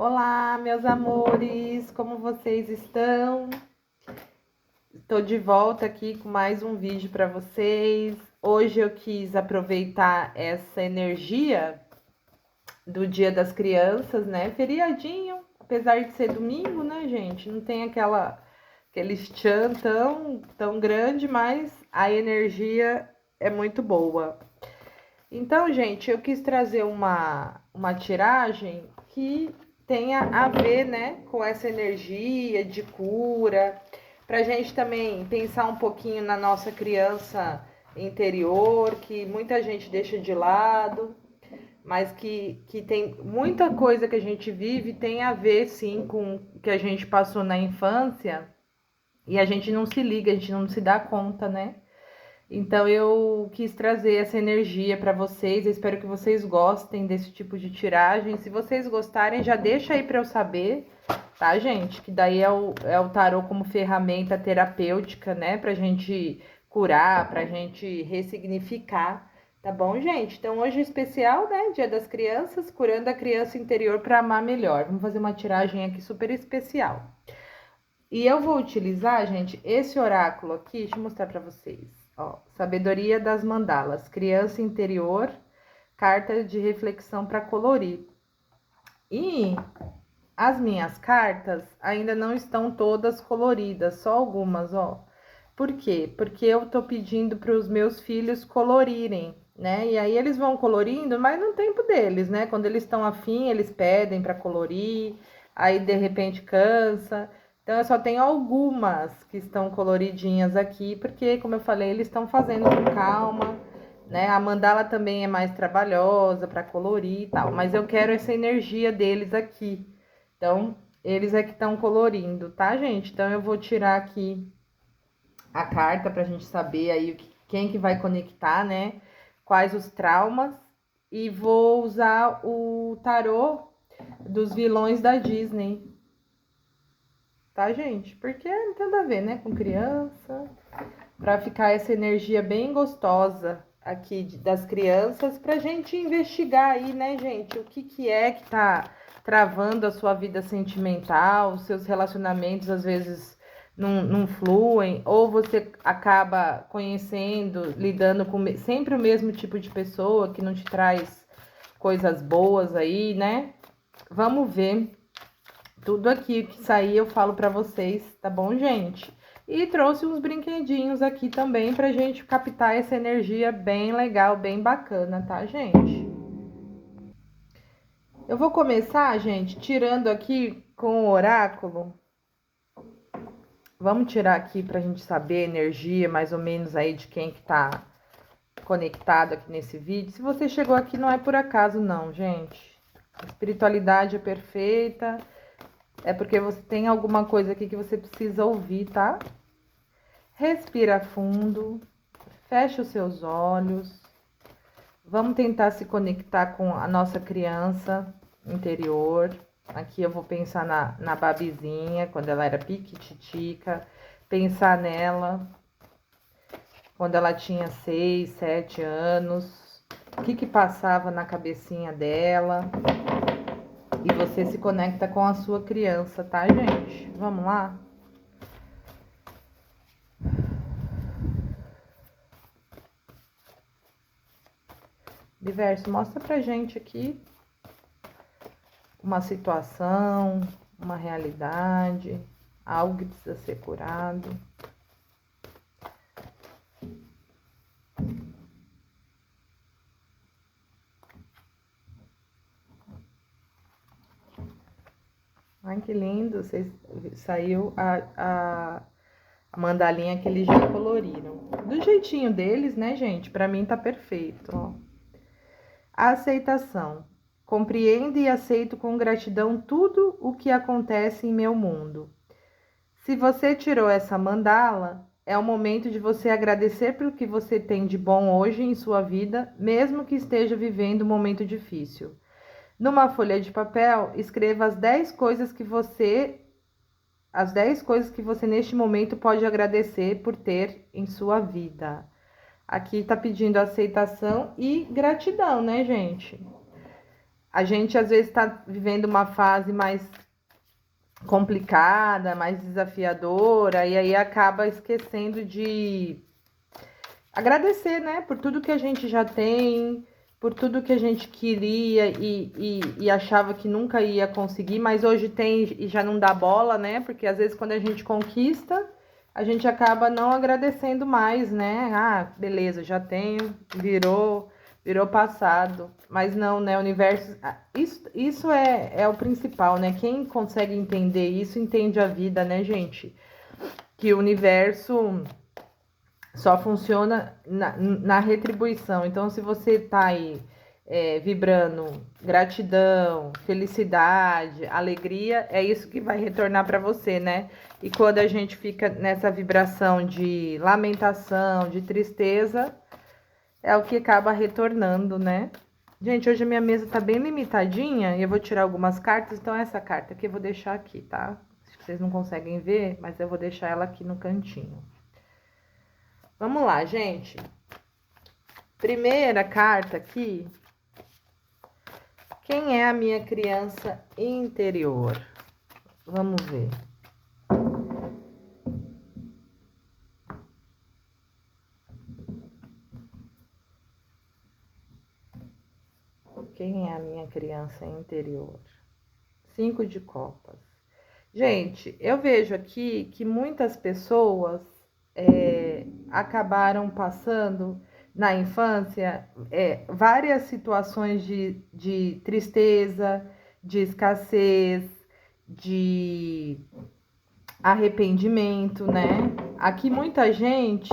Olá, meus amores, como vocês estão? Estou de volta aqui com mais um vídeo para vocês. Hoje eu quis aproveitar essa energia do Dia das Crianças, né? Feriadinho, apesar de ser domingo, né, gente? Não tem aquele tchan tão grande, mas a energia é muito boa. Então, gente, eu quis trazer uma tiragem que tenha a ver, né, com essa energia de cura, para a gente também pensar um pouquinho na nossa criança interior, que muita gente deixa de lado, mas que tem muita coisa que a gente vive tem a ver, sim, com o que a gente passou na infância e a gente não se liga, a gente não se dá conta, né? Então eu quis trazer essa energia para vocês. Eu espero que vocês gostem desse tipo de tiragem. Se vocês gostarem, já deixa aí para eu saber, tá, gente? Que daí é o tarô como ferramenta terapêutica, né? Pra gente curar, pra gente ressignificar, tá bom, gente? Então hoje é especial, né? Dia das Crianças, curando a criança interior para amar melhor. Vamos fazer uma tiragem aqui super especial. E eu vou utilizar, gente, esse oráculo aqui, deixa eu mostrar para vocês. Ó, Sabedoria das Mandalas, Criança Interior, carta de reflexão para colorir. E as minhas cartas ainda não estão todas coloridas, só algumas, ó. Por quê? Porque eu tô pedindo para os meus filhos colorirem, né? E aí eles vão colorindo, mas no tempo deles, né? Quando eles estão afim, eles pedem para colorir, aí de repente cansa. Então eu só tenho algumas que estão coloridinhas aqui, porque como eu falei, eles estão fazendo com calma, né? A mandala também é mais trabalhosa para colorir e tal, mas eu quero essa energia deles aqui. Então, eles é que estão colorindo, tá, gente? Então eu vou tirar aqui a carta para a gente saber aí quem que vai conectar, né? Quais os traumas. E vou usar o tarô dos vilões da Disney, tá, gente? Porque não tem nada a ver, né? Com criança. Para ficar essa energia bem gostosa aqui das crianças, pra gente investigar aí, né, gente? O que é que tá travando a sua vida sentimental, os seus relacionamentos às vezes não fluem, ou você acaba conhecendo, lidando com sempre o mesmo tipo de pessoa que não te traz coisas boas aí, né? Vamos ver. Tudo aqui que sair eu falo pra vocês, tá bom, gente? E trouxe uns brinquedinhos aqui também pra gente captar essa energia bem legal, bem bacana, tá, gente? Eu vou começar, gente, tirando aqui com o oráculo. Vamos tirar aqui pra gente saber a energia mais ou menos aí de quem que tá conectado aqui nesse vídeo. Se você chegou aqui não é por acaso não, gente. A espiritualidade é perfeita. É porque você tem alguma coisa aqui que você precisa ouvir, tá? Respira fundo, fecha os seus olhos. Vamos tentar se conectar com a nossa criança interior. Aqui eu vou pensar na Babizinha, quando ela era piquititica. Pensar nela, quando ela tinha 6, 7 anos. O que passava na cabecinha dela. E você se conecta com a sua criança, tá, gente? Vamos lá? Universo, mostra pra gente aqui uma situação, uma realidade, algo que precisa ser curado. Ai, que lindo! Saiu a mandalinha que eles já coloriram. Do jeitinho deles, né, gente? Pra mim tá perfeito, ó. A aceitação. Compreendo e aceito com gratidão tudo o que acontece em meu mundo. Se você tirou essa mandala, é o momento de você agradecer pelo que você tem de bom hoje em sua vida, mesmo que esteja vivendo um momento difícil. Numa folha de papel, escreva as 10 coisas que você neste momento pode agradecer por ter em sua vida. Aqui tá pedindo aceitação e gratidão, né, gente? a gente às vezes está vivendo uma fase mais complicada, mais desafiadora, e aí acaba esquecendo de agradecer, né, por tudo que a gente já tem, por tudo que a gente queria e achava que nunca ia conseguir, mas hoje tem e já não dá bola, né? Porque às vezes quando a gente conquista, a gente acaba não agradecendo mais, né? Ah, beleza, já tenho, virou passado. Mas não, né? O universo. Isso é o principal, né? Quem consegue entender isso, entende a vida, né, gente? Que o universo só funciona na retribuição. Então, se você tá aí vibrando gratidão, felicidade, alegria, é isso que vai retornar para você, né? E quando a gente fica nessa vibração de lamentação, de tristeza, é o que acaba retornando, né? Gente, hoje a minha mesa tá bem limitadinha e eu vou tirar algumas cartas, então essa carta aqui eu vou deixar aqui, tá? Acho que vocês não conseguem ver, mas eu vou deixar ela aqui no cantinho. Vamos lá, gente. Primeira carta aqui. Quem é a minha criança interior? Vamos ver. Quem é a minha criança interior? 5 de copas. Gente, eu vejo aqui que muitas pessoas acabaram passando na infância várias situações de tristeza, de escassez, de arrependimento, né? Aqui muita gente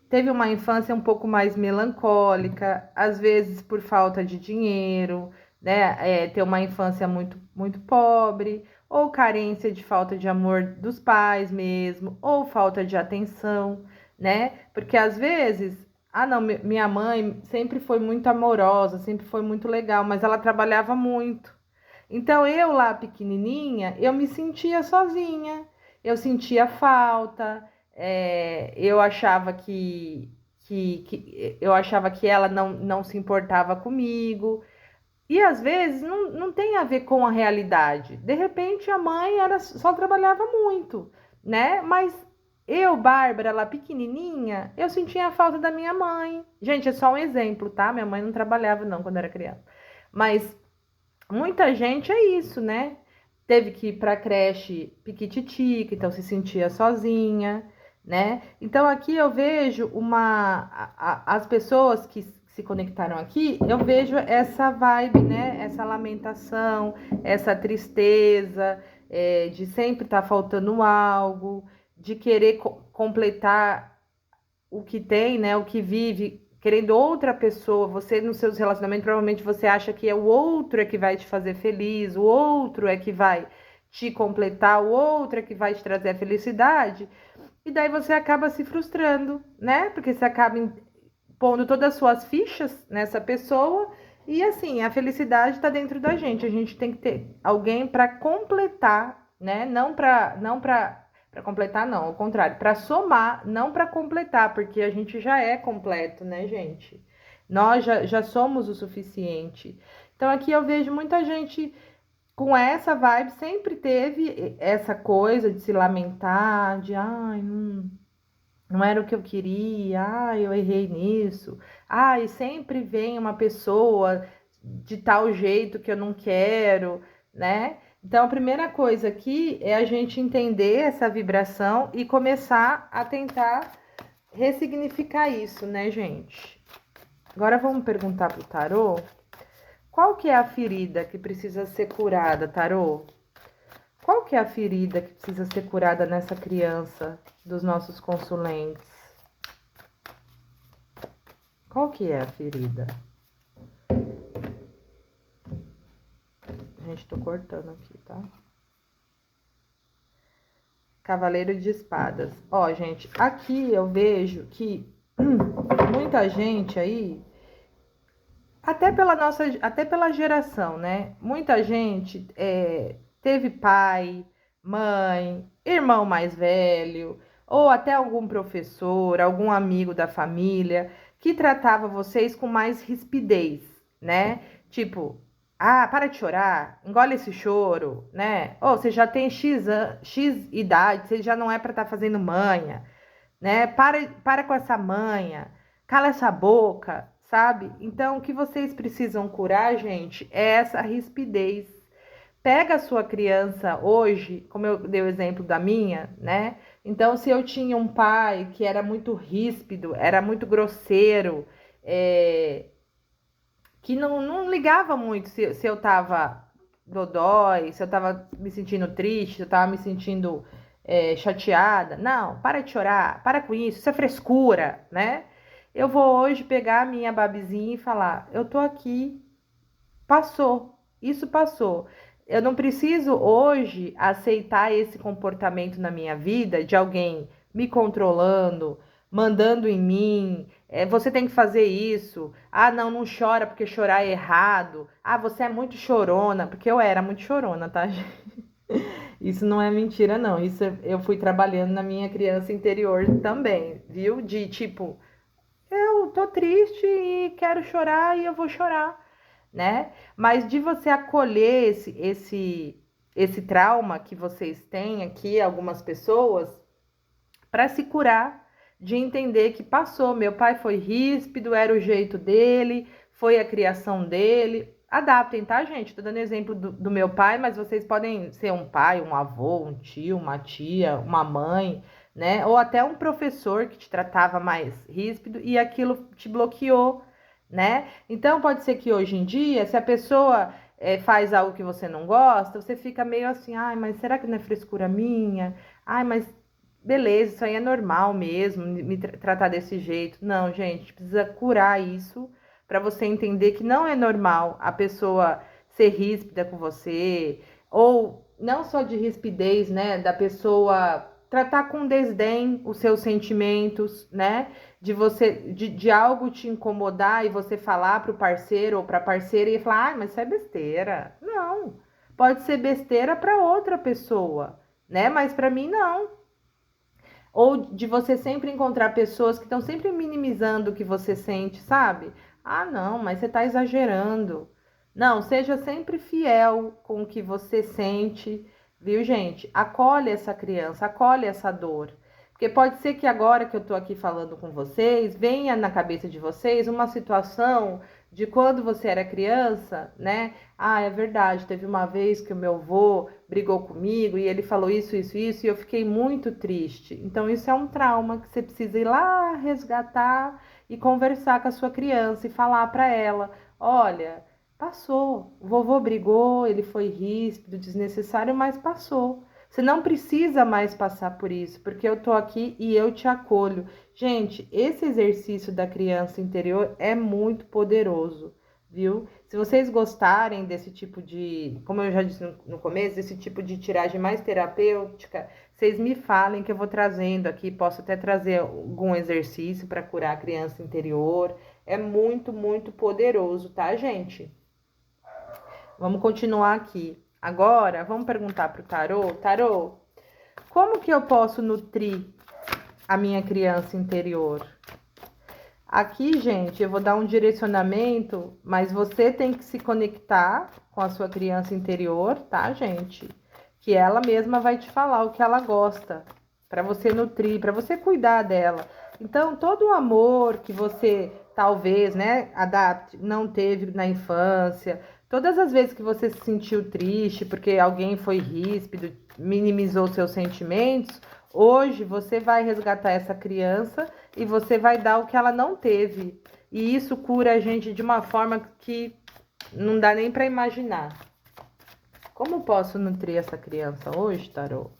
teve uma infância um pouco mais melancólica, às vezes por falta de dinheiro, né? Ter uma infância muito pobre, ou carência de falta de amor dos pais mesmo, ou falta de atenção, né? Porque às vezes, ah, não, minha mãe sempre foi muito amorosa, sempre foi muito legal, mas ela trabalhava muito. Então eu lá pequenininha, eu me sentia sozinha, eu sentia falta, eu achava eu achava que ela não se importava comigo. E às vezes não tem a ver com a realidade. De repente a mãe só trabalhava muito, né? Mas eu, Bárbara, lá pequenininha, eu sentia a falta da minha mãe. Gente, é só um exemplo, tá? Minha mãe não trabalhava não quando era criança. Mas muita gente é isso, né? Teve que ir para creche piquititica, então se sentia sozinha, né? Então aqui eu vejo as pessoas que se conectaram aqui, eu vejo essa vibe, né? Essa lamentação, essa tristeza, de sempre estar faltando algo, de querer completar o que tem, né? O que vive, querendo outra pessoa. Você nos seus relacionamentos, provavelmente você acha que é o outro é que vai te fazer feliz, o outro é que vai te completar, o outro é que vai te trazer a felicidade. E daí você acaba se frustrando, né? Porque você acaba pondo todas as suas fichas nessa pessoa. E assim, a felicidade está dentro da gente. A gente tem que ter alguém para completar, né? Não para completar, não, ao contrário, para somar, não para completar, porque a gente já é completo, né, gente? Nós já somos o suficiente. Então aqui eu vejo muita gente com essa vibe, sempre teve essa coisa de se lamentar, de ai, não era o que eu queria, ai, eu errei nisso, ai, sempre vem uma pessoa de tal jeito que eu não quero, né? Então, a primeira coisa aqui é a gente entender essa vibração e começar a tentar ressignificar isso, né, gente? Agora vamos perguntar pro tarô, qual que é a ferida que precisa ser curada, tarô? Qual que é a ferida que precisa ser curada nessa criança dos nossos consulentes? Qual que é a ferida? Gente, tô cortando aqui, tá? Cavaleiro de espadas. Ó, gente, aqui eu vejo que muita gente aí, até pela geração, né? Muita gente teve pai, mãe, irmão mais velho, ou até algum professor, algum amigo da família que tratava vocês com mais rispidez, né? Tipo, para de chorar, engole esse choro, né? Ou você já tem X idade, você já não é para estar fazendo manha, né? Para com essa manha, cala essa boca, sabe? Então, o que vocês precisam curar, gente, é essa rispidez. Pega a sua criança hoje, como eu dei o exemplo da minha, né? Então, se eu tinha um pai que era muito ríspido, era muito grosseiro, que não ligava muito se eu tava dodói, se eu tava me sentindo triste, se eu tava me sentindo chateada. Não, para de chorar, para com isso é frescura, né? Eu vou hoje pegar a minha babizinha e falar: eu tô aqui, passou, isso passou. Eu não preciso hoje aceitar esse comportamento na minha vida de alguém me controlando, mandando em mim. Você tem que fazer isso. Ah, não, não chora porque chorar é errado. Ah, você é muito chorona, porque eu era muito chorona, tá? Isso não é mentira, não. Isso eu fui trabalhando na minha criança interior também, viu? De tipo, eu tô triste e quero chorar e eu vou chorar, né? Mas de você acolher esse trauma que vocês têm aqui, algumas pessoas, para se curar, de entender que passou. Meu pai foi ríspido, era o jeito dele, foi a criação dele. Adaptem, tá, gente? Tô dando exemplo do meu pai, mas vocês podem ser um pai, um avô, um tio, uma tia, uma mãe, né? Ou até um professor que te tratava mais ríspido e aquilo te bloqueou, né? Então pode ser que hoje em dia, se a pessoa faz algo que você não gosta, você fica meio assim, ai, mas será que não é frescura minha? Ai, mas beleza, isso aí é normal mesmo, me tratar desse jeito. Não, gente, precisa curar isso para você entender que não é normal a pessoa ser ríspida com você, ou não só de rispidez, né, da pessoa tratar com desdém os seus sentimentos, né, de algo te incomodar e você falar para o parceiro ou para a parceira e falar, mas isso é besteira. Não, pode ser besteira para outra pessoa, né, mas para mim não. Ou de você sempre encontrar pessoas que estão sempre minimizando o que você sente, sabe? Ah, não, mas você está exagerando. Não, seja sempre fiel com o que você sente, viu, gente? Acolhe essa criança, acolhe essa dor. Porque pode ser que agora que eu estou aqui falando com vocês, venha na cabeça de vocês uma situação de quando você era criança, né? Ah, é verdade, teve uma vez que o meu avô brigou comigo e ele falou isso, e eu fiquei muito triste. Então, isso é um trauma que você precisa ir lá resgatar e conversar com a sua criança e falar para ela: olha, passou, o vovô brigou, ele foi ríspido, desnecessário, mas passou. Você não precisa mais passar por isso, porque eu tô aqui e eu te acolho. Gente, esse exercício da criança interior é muito poderoso, viu? Se vocês gostarem desse tipo de, como eu já disse no começo, desse tipo de tiragem mais terapêutica, vocês me falem que eu vou trazendo aqui. Posso até trazer algum exercício para curar a criança interior. É muito, muito poderoso, tá, gente? Vamos continuar aqui. Agora, vamos perguntar para o tarô. Tarô, como que eu posso nutrir a minha criança interior? Aqui, gente, eu vou dar um direcionamento, mas você tem que se conectar com a sua criança interior, tá, gente? Que ela mesma vai te falar o que ela gosta, para você nutrir, para você cuidar dela. Então, todo o amor que você talvez, né, adapte, não teve na infância, todas as vezes que você se sentiu triste porque alguém foi ríspido, minimizou seus sentimentos, hoje você vai resgatar essa criança e você vai dar o que ela não teve. E isso cura a gente de uma forma que não dá nem para imaginar. Como posso nutrir essa criança hoje, Tarô?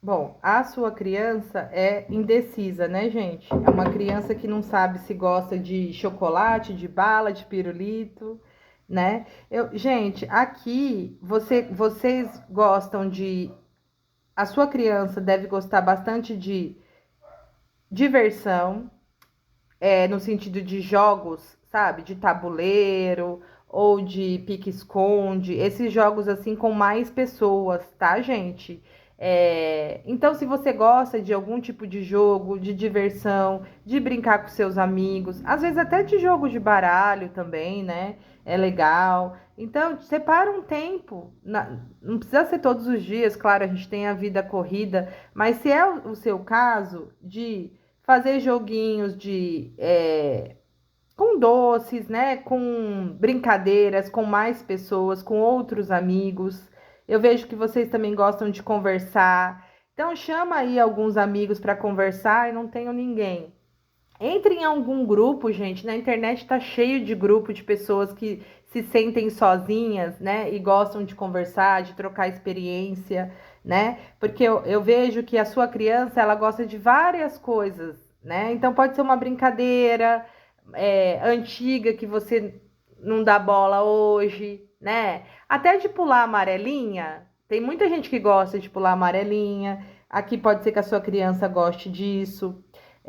Bom, a sua criança é indecisa, né, gente? É uma criança que não sabe se gosta de chocolate, de bala, de pirulito, né? Gente, aqui vocês gostam de. A sua criança deve gostar bastante de diversão, no sentido de jogos, sabe? De tabuleiro, ou de pique-esconde, esses jogos assim com mais pessoas, tá, gente? Então, se você gosta de algum tipo de jogo, de diversão, de brincar com seus amigos, às vezes até de jogo de baralho também, né? É legal. Então, separa um tempo. Não precisa ser todos os dias, claro, a gente tem a vida corrida, mas se é o seu caso de fazer joguinhos com doces, né? Com brincadeiras, com mais pessoas, com outros amigos. Eu vejo que vocês também gostam de conversar. Então chama aí alguns amigos para conversar e não tenho ninguém. Entre em algum grupo, gente. Na internet tá cheio de grupo de pessoas que se sentem sozinhas, né? E gostam de conversar, de trocar experiência, né? Porque eu vejo que a sua criança, ela gosta de várias coisas, né? Então pode ser uma brincadeira antiga que você não dá bola hoje, né? Até de pular amarelinha. Tem muita gente que gosta de pular amarelinha. Aqui pode ser que a sua criança goste disso.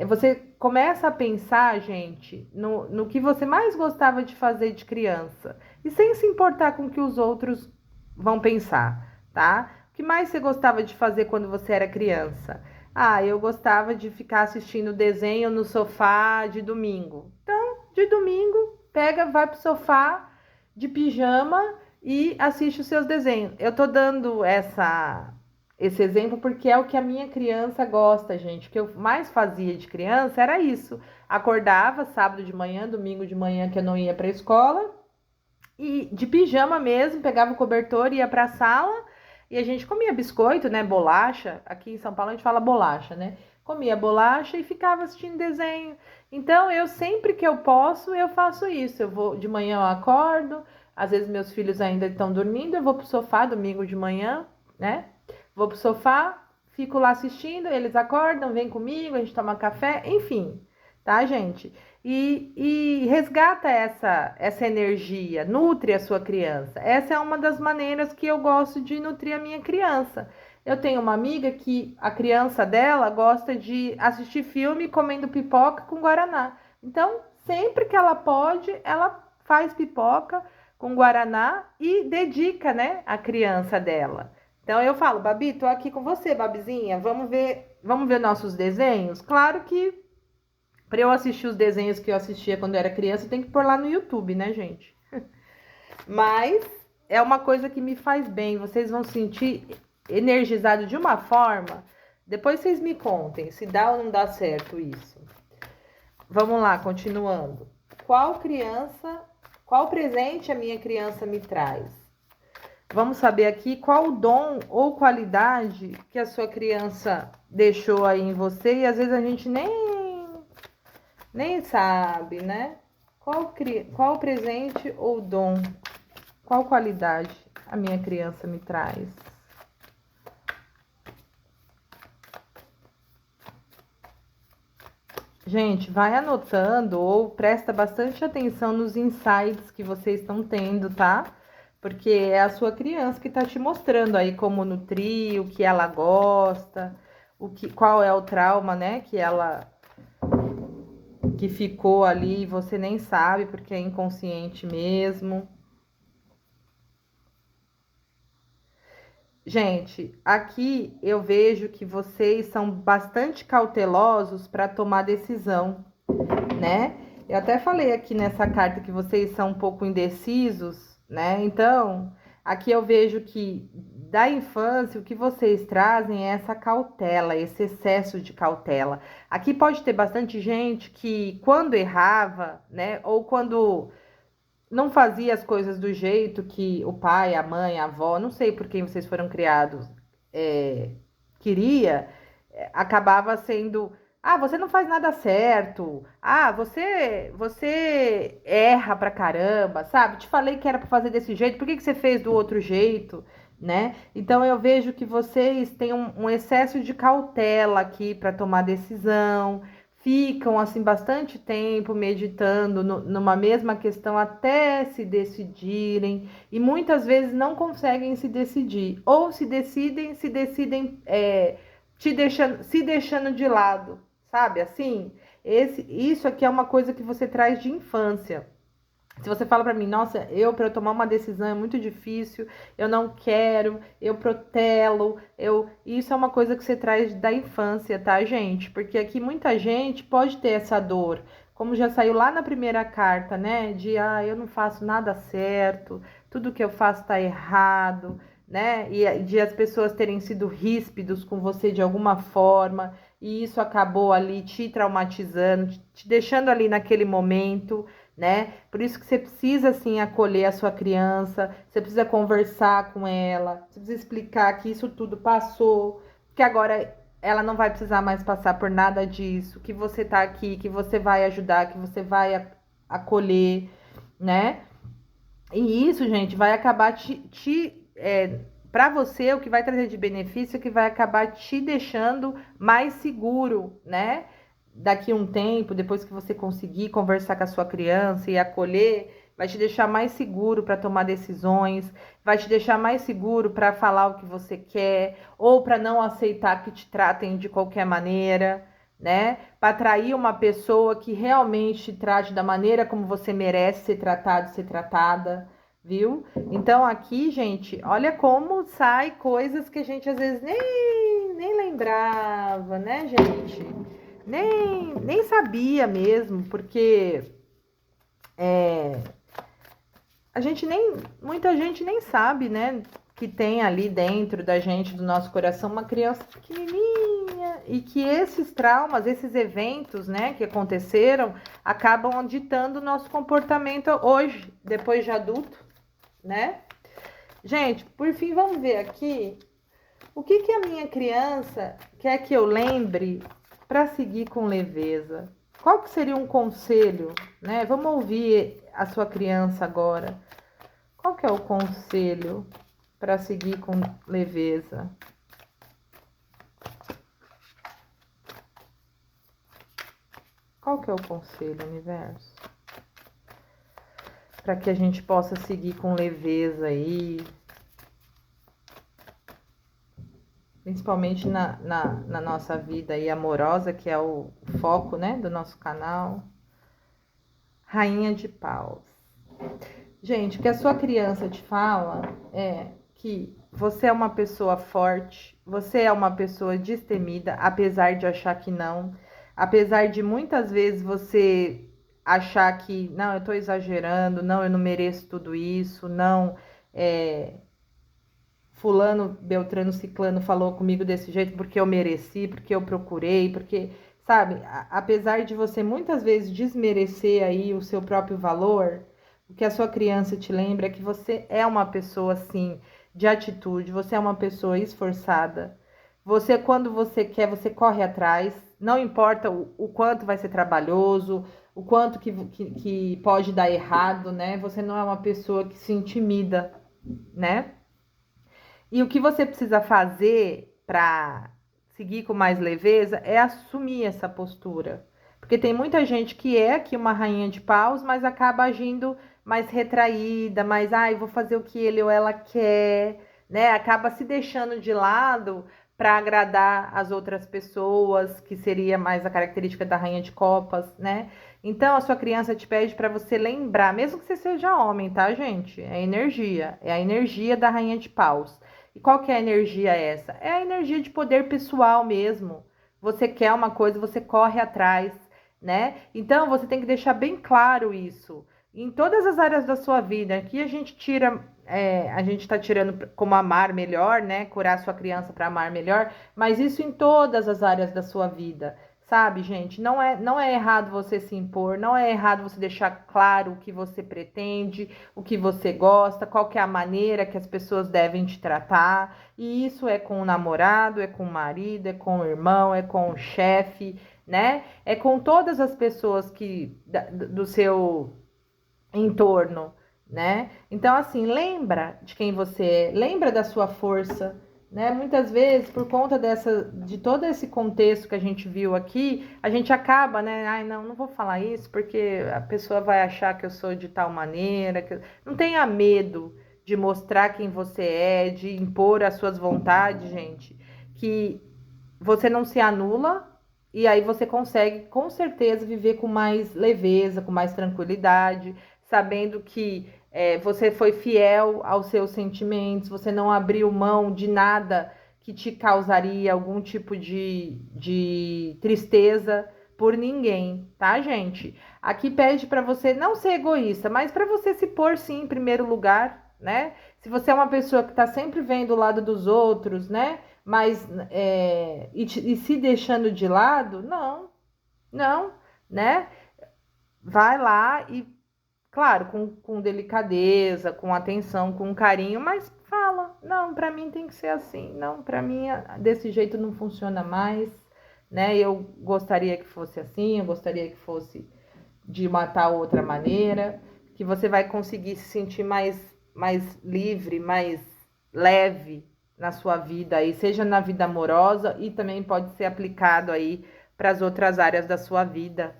Você começa a pensar, gente, no que você mais gostava de fazer de criança. E sem se importar com o que os outros vão pensar, tá? O que mais você gostava de fazer quando você era criança? Ah, eu gostava de ficar assistindo desenho no sofá de domingo. Então, de domingo, pega, vai pro sofá de pijama e assiste os seus desenhos. Eu tô dando esse exemplo porque é o que a minha criança gosta, gente. O que eu mais fazia de criança era isso. Acordava sábado de manhã, domingo de manhã que eu não ia para a escola e de pijama mesmo, pegava o cobertor e ia para a sala e a gente comia biscoito, né, bolacha. Aqui em São Paulo a gente fala bolacha, né? Comia bolacha e ficava assistindo desenho. Então, eu sempre que eu posso, eu faço isso. Eu vou de manhã eu acordo, às vezes meus filhos ainda estão dormindo, eu vou pro sofá domingo de manhã, né? Vou pro sofá, fico lá assistindo, eles acordam, vêm comigo, a gente toma café, enfim, tá, gente? E resgata essa energia, nutre a sua criança. Essa é uma das maneiras que eu gosto de nutrir a minha criança. Eu tenho uma amiga que a criança dela gosta de assistir filme comendo pipoca com guaraná. Então, sempre que ela pode, ela faz pipoca com guaraná e dedica, né, a criança dela. Então eu falo, Babi, tô aqui com você, Babizinha. Vamos ver nossos desenhos? Claro que para eu assistir os desenhos que eu assistia quando eu era criança, tem que pôr lá no YouTube, né, gente? Mas é uma coisa que me faz bem. Vocês vão sentir energizado de uma forma. Depois vocês me contem se dá ou não dá certo isso. Vamos lá, continuando. Qual presente a minha criança me traz? Vamos saber aqui qual o dom ou qualidade que a sua criança deixou aí em você e às vezes a gente nem sabe, né? Qual presente ou dom, qual qualidade a minha criança me traz? Gente, vai anotando ou presta bastante atenção nos insights que vocês estão tendo, tá? Porque é a sua criança que tá te mostrando aí como nutrir, o que ela gosta, qual é o trauma, né, que ficou ali, e você nem sabe porque é inconsciente mesmo. Gente, aqui eu vejo que vocês são bastante cautelosos para tomar decisão, né? Eu até falei aqui nessa carta que vocês são um pouco indecisos, né? Então, aqui eu vejo que da infância o que vocês trazem é essa cautela, esse excesso de cautela. Aqui pode ter bastante gente que quando errava, né, ou quando não fazia as coisas do jeito que o pai, a mãe, a avó, não sei por quem vocês foram criados, queria, acabava sendo, ah, você não faz nada certo, ah, você erra pra caramba, sabe? Te falei que era pra fazer desse jeito, por que que você fez do outro jeito, né? Então eu vejo que vocês têm um excesso de cautela aqui para tomar decisão, ficam assim bastante tempo meditando numa mesma questão até se decidirem e muitas vezes não conseguem se decidir ou se decidem se deixando de lado, sabe? Assim, isso aqui é uma coisa que você traz de infância. Se você fala pra mim, nossa, pra eu tomar uma decisão é muito difícil, eu não quero, eu protelo, isso é uma coisa que você traz da infância, tá, gente? Porque aqui muita gente pode ter essa dor, como já saiu lá na primeira carta, né? Eu não faço nada certo, tudo que eu faço tá errado, né? E de as pessoas terem sido ríspidos com você de alguma forma, e isso acabou ali te traumatizando, te deixando ali naquele momento, né? Por isso que você precisa, assim, acolher a sua criança, você precisa conversar com ela, você precisa explicar que isso tudo passou, que agora ela não vai precisar mais passar por nada disso, que você tá aqui, que você vai ajudar, que você vai acolher, né? E isso, gente, vai acabar para você, o que vai trazer de benefício é que vai acabar te deixando mais seguro, né? Daqui a um tempo, depois que você conseguir conversar com a sua criança e acolher, vai te deixar mais seguro para tomar decisões, vai te deixar mais seguro para falar o que você quer ou para não aceitar que te tratem de qualquer maneira, né? Para atrair uma pessoa que realmente te trate da maneira como você merece ser tratado, ser tratada, viu? Então aqui, gente, olha como sai coisas que a gente às vezes nem lembrava, né, gente? Nem sabia mesmo, porque muita gente nem sabe, né, que tem ali dentro da gente, do nosso coração, uma criança pequenininha e que esses traumas, esses eventos, né, que aconteceram, acabam ditando o nosso comportamento hoje, depois de adulto, né? Gente, por fim, vamos ver aqui o que a minha criança quer que eu lembre para seguir com leveza. Qual que seria um conselho, né? Vamos ouvir a sua criança agora. Qual que é o conselho para seguir com leveza? Qual que é o conselho, universo? Para que a gente possa seguir com leveza aí, principalmente na nossa vida aí amorosa, que é o foco, né, do nosso canal. Rainha de Paus. Gente, o que a sua criança te fala é que você é uma pessoa forte, você é uma pessoa destemida, apesar de achar que não, apesar de muitas vezes você achar que, não, eu tô exagerando, não, eu não mereço tudo isso, não, fulano, beltrano, ciclano falou comigo desse jeito porque eu mereci, porque eu procurei, porque, sabe, apesar de você muitas vezes desmerecer aí o seu próprio valor, o que a sua criança te lembra é que você é uma pessoa, assim, de atitude, você é uma pessoa esforçada, você, quando você quer, você corre atrás, não importa o quanto vai ser trabalhoso, o quanto que pode dar errado, né? Você não é uma pessoa que se intimida, né? E o que você precisa fazer para seguir com mais leveza é assumir essa postura. Porque tem muita gente que é aqui uma rainha de paus, mas acaba agindo mais retraída, mais, eu vou fazer o que ele ou ela quer, né? Acaba se deixando de lado para agradar as outras pessoas, que seria mais a característica da rainha de copas, né? Então a sua criança te pede para você lembrar, mesmo que você seja homem, tá, gente? É a energia da rainha de paus. E qual que é a energia essa? É a energia de poder pessoal mesmo. Você quer uma coisa, você corre atrás, né? Então você tem que deixar bem claro isso. Em todas as áreas da sua vida. Aqui a gente a gente está tirando como amar melhor, né? Curar sua criança para amar melhor, mas isso em todas as áreas da sua vida. Sabe, gente, não é errado você se impor, não é errado você deixar claro o que você pretende, o que você gosta, qual que é a maneira que as pessoas devem te tratar. E isso é com o namorado, é com o marido, é com o irmão, é com o chefe, né? É com todas as pessoas do seu entorno, né? Então, assim, lembra de quem você é, lembra da sua força, né? Muitas vezes, por conta de todo esse contexto que a gente viu aqui, a gente acaba, né? Ai, não vou falar isso porque a pessoa vai achar que eu sou de tal maneira. Não tenha medo de mostrar quem você é, de impor as suas vontades, gente, que você não se anula e aí você consegue, com certeza, viver com mais leveza, com mais tranquilidade, sabendo que você foi fiel aos seus sentimentos, você não abriu mão de nada que te causaria algum tipo de tristeza por ninguém, tá, gente? Aqui pede para você não ser egoísta, mas para você se pôr sim em primeiro lugar, né? Se você é uma pessoa que está sempre vendo o lado dos outros, né? Mas e se deixando de lado, não, né? Vai lá e, claro, com delicadeza, com atenção, com carinho, mas fala, não, para mim tem que ser assim, não, para mim desse jeito não funciona mais, né? Eu gostaria que fosse assim, eu gostaria que fosse de uma tal outra maneira, que você vai conseguir se sentir mais livre, mais leve na sua vida aí, seja na vida amorosa e também pode ser aplicado aí para as outras áreas da sua vida.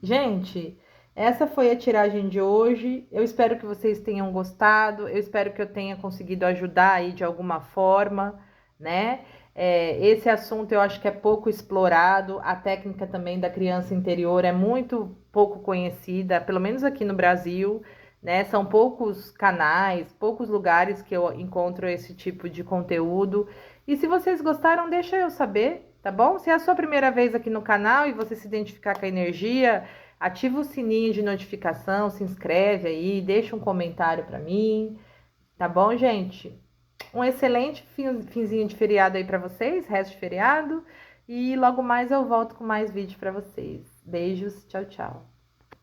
Gente, essa foi a tiragem de hoje. Eu espero que vocês tenham gostado. Eu espero que eu tenha conseguido ajudar aí de alguma forma, né? Esse assunto eu acho que é pouco explorado. A técnica também da criança interior é muito pouco conhecida, pelo menos aqui no Brasil, né? São poucos canais, poucos lugares que eu encontro esse tipo de conteúdo. E se vocês gostaram, deixa eu saber, tá bom? Se é a sua primeira vez aqui no canal e você se identificar com a energia, ativa o sininho de notificação, se inscreve aí, deixa um comentário para mim, tá bom, gente? Um excelente finzinho de feriado aí para vocês, resto de feriado, e logo mais eu volto com mais vídeo para vocês. Beijos, tchau, tchau.